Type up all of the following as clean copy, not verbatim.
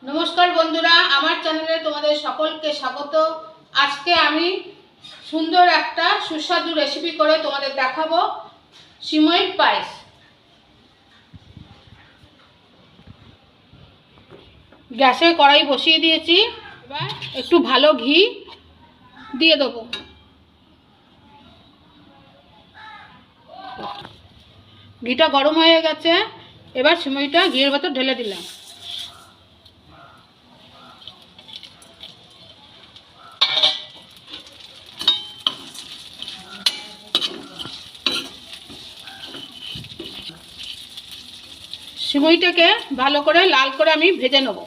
नमस्कार बंधुरा आमार चैनेले तुम्हादेर सकलके स्वागत। आज के आमी सुंदर एकटा सुस्वादु रेसिपि करे तुम्हादेर देखाबो सिमुई पायेस। गैसे कड़ाई बसिए दिएछि, एबार एकटु भालो घी दिए देबो। घीटा गरम हये गेছে, एबार सिमुईटा घिर भेतर ढेले दिलाम। सिमुईटाके भालो करे लाल करे आमी भेजे नेब।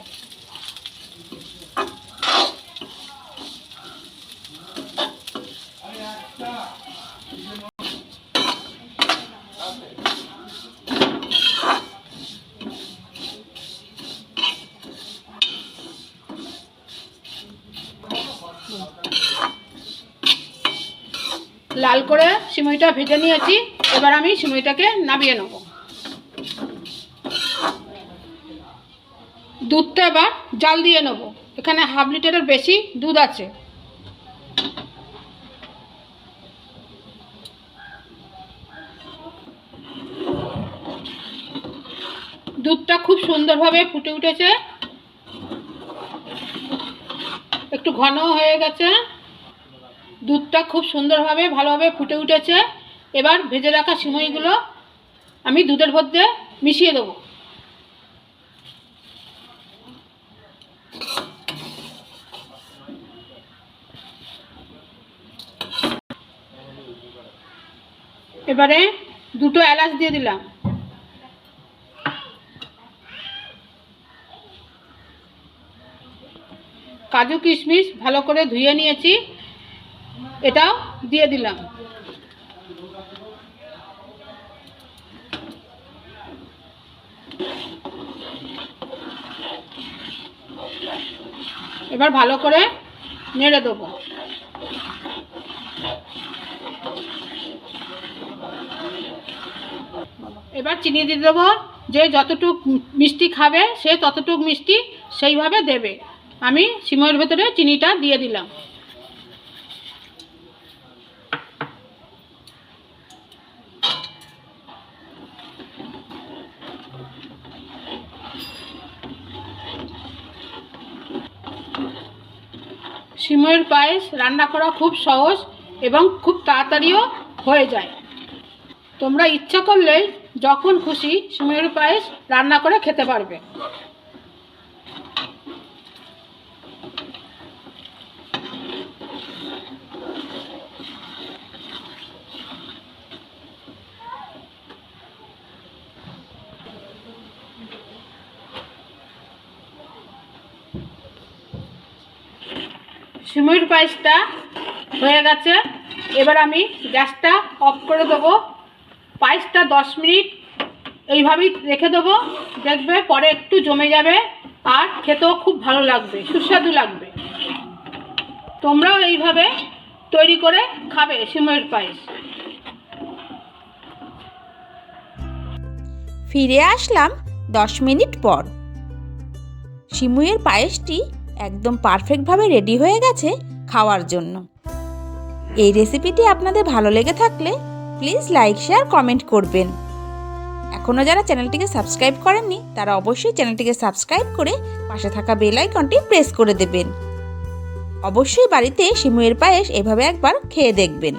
लाल करे सिमुईटा भेजे निয়েছি, এবার আমি সিমুইটাকে নামিয়ে নেব। दूधटा एबार जाल दिए नेब। एखाने हाफ लिटारेर बेशी दूध आछे। दूधटा खूब सुंदरभावे फुटे उठेছে, एकटु घन हये गेছে। दूधटा खूब सुंदरभावे भालोभावे फुटे उठेছে। एबार भेजे राखा सिमुईगुलो आमी दूधेर मধ্যে मिशिয়ে देব। এবারে দুটো এলাচ দিয়ে দিলাম। কাজু কিশমিশ ভালো করে ধুয়ে নিয়েছি, এটাও দিয়ে দিলাম। এবার ভালো করে নেড়ে দেবো। এবার চিনি দিয়ে দেবো। যে যতটুক মিষ্টি খাবে সে ততটুক মিষ্টি সেইভাবে দেবে। আমি সিমুইয়ের ভেতরে চিনিটা দিয়ে দিলাম। সিমুইয়ের পায়েস রান্না করা খুব সহজ এবং খুব তাড়াতাড়িও হয়ে যায়। তোমরা ইচ্ছা করলে যখন খুশি সিমুইয়ের পায়েস রান্না করে খেতে পারবে। সিমুইয়ের পায়েসটা হয়ে গেছে। এবার আমি গ্যাসটা অফ করে দেবো। পায়েসটা 10 মিনিট এইভাবেই রেখে দেবো। দেখবে পরে একটু জমে যাবে আর খেতেও খুব ভালো লাগবে, সুস্বাদু লাগবে। তোমরাও এইভাবে তৈরি করে খাবে সিমুইয়ের পায়েস। ফিরে আসলাম 10 মিনিট পর। সিমুইয়ের পায়েসটি একদম পারফেক্টভাবে রেডি হয়ে গেছে খাওয়ার জন্য। এই রেসিপিটি আপনাদের ভালো লেগে থাকলে প্লিজ লাইক শেয়ার কমেন্ট করবেন। এখনও যারা চ্যানেলটিকে সাবস্ক্রাইব করেননি তারা অবশ্যই চ্যানেলটিকে সাবস্ক্রাইব করে পাশে থাকা বেল আইকনটি প্রেস করে দেবেন। অবশ্যই বাড়িতে সিমুইয়ের পায়েস এভাবে একবার খেয়ে দেখবেন।